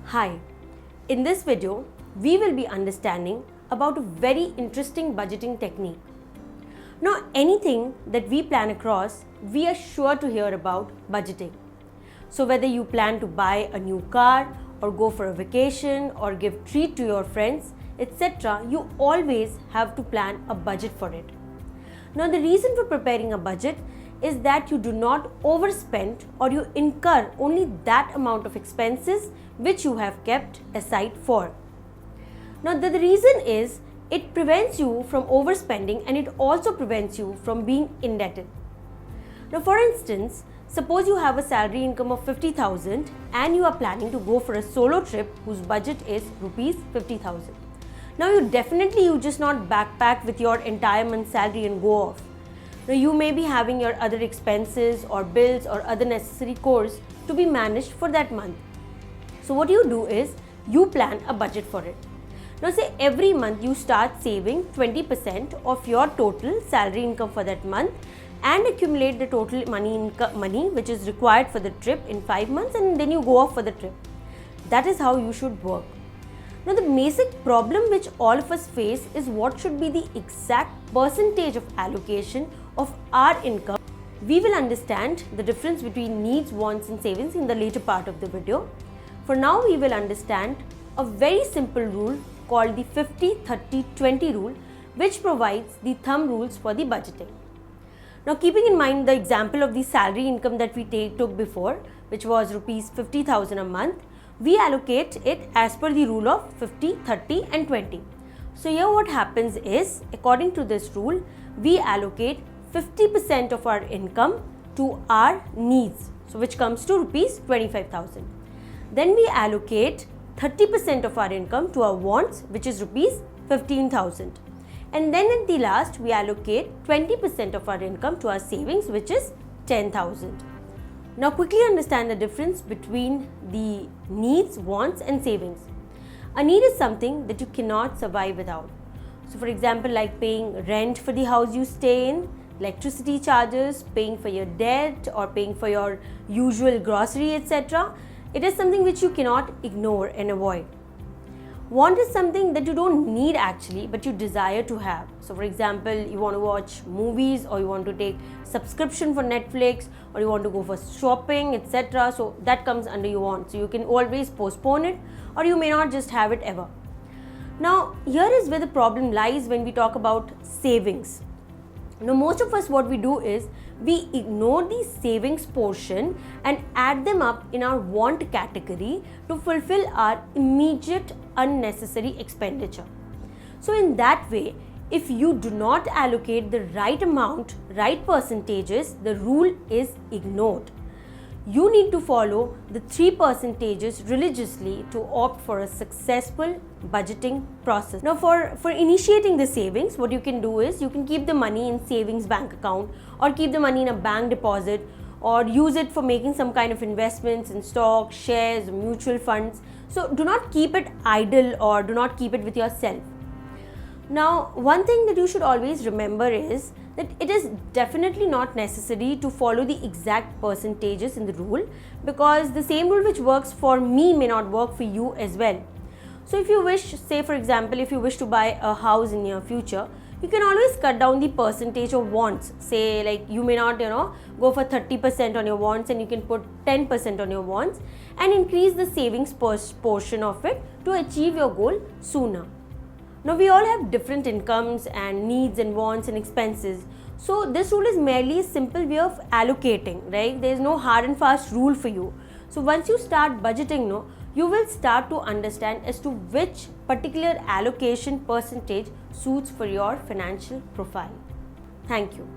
Hi, in this video, we will be understanding about a very interesting budgeting technique. Now, anything that we plan across, we are sure to hear about budgeting. So whether you plan to buy a new car or go for a vacation or give treat to your friends, etc., you always have to plan a budget for it. Now, the reason for preparing a budget is that you do not overspend or you incur only that amount of expenses which you have kept aside for. Now, the reason is it prevents you from overspending and it also prevents you from being indebted. Now, for instance, suppose you have a salary income of 50,000 and you are planning to go for a solo trip whose budget is rupees 50,000. Now, you just not backpack with your entire month's salary and go off. Now, you may be having your other expenses or bills or other necessary chores to be managed for that month. So what you do is you plan a budget for it. Now, say every month you start saving 20% of your total salary income for that month and accumulate the total money which is required for the trip in 5 months, and then you go off for the trip. That is how you should work. Now, the basic problem which all of us face is what should be the exact percentage of allocation of our income. We will understand the difference between needs, wants and savings in the later part of the video. For now, we will understand a very simple rule called the 50-30-20 rule, which provides the thumb rules for the budgeting. Now, keeping in mind the example of the salary income that we took before, which was rupees 50,000 a month, we allocate it as per the rule of 50, 30 and 20. So here what happens is, according to this rule, we allocate 50% of our income to our needs, so which comes to rupees 25,000. Then we allocate 30% of our income to our wants, which is rupees 15,000. And then at the last, we allocate 20% of our income to our savings, which is 10,000. Now, quickly understand the difference between the needs, wants and savings. A need is something that you cannot survive without. So, for example, like paying rent for the house you stay in, electricity charges, paying for your debt or paying for your usual grocery, etc. It is something which you cannot ignore and avoid. Want is something that you don't need actually, but you desire to have. So, for example, you want to watch movies or you want to take subscription for Netflix or you want to go for shopping, etc. So, that comes under your want. So, you can always postpone it or you may not just have it ever. Now, here is where the problem lies when we talk about savings. Now, most of us, what we do is we ignore the savings portion and add them up in our want category to fulfill our immediate unnecessary expenditure. So, in that way, if you do not allocate the right amount, right percentages, the rule is ignored. You need to follow the 3% religiously to opt for a successful budgeting process. Now, for initiating the savings, what you can do is you can keep the money in savings bank account or keep the money in a bank deposit or use it for making some kind of investments in stocks, shares, mutual funds. So, do not keep it idle or do not keep it with yourself. Now, one thing that you should always remember is that it is definitely not necessary to follow the exact percentages in the rule, because the same rule which works for me may not work for you as well. So, if you wish, say for example, if you wish to buy a house in your future, you can always cut down the percentage of wants. Say like you may not, go for 30% on your wants and you can put 10% on your wants and increase the savings portion of it to achieve your goal sooner. Now, we all have different incomes and needs and wants and expenses. So, this rule is merely a simple way of allocating, right? There is no hard and fast rule for you. So, once you start budgeting, you will start to understand as to which particular allocation percentage suits for your financial profile. Thank you.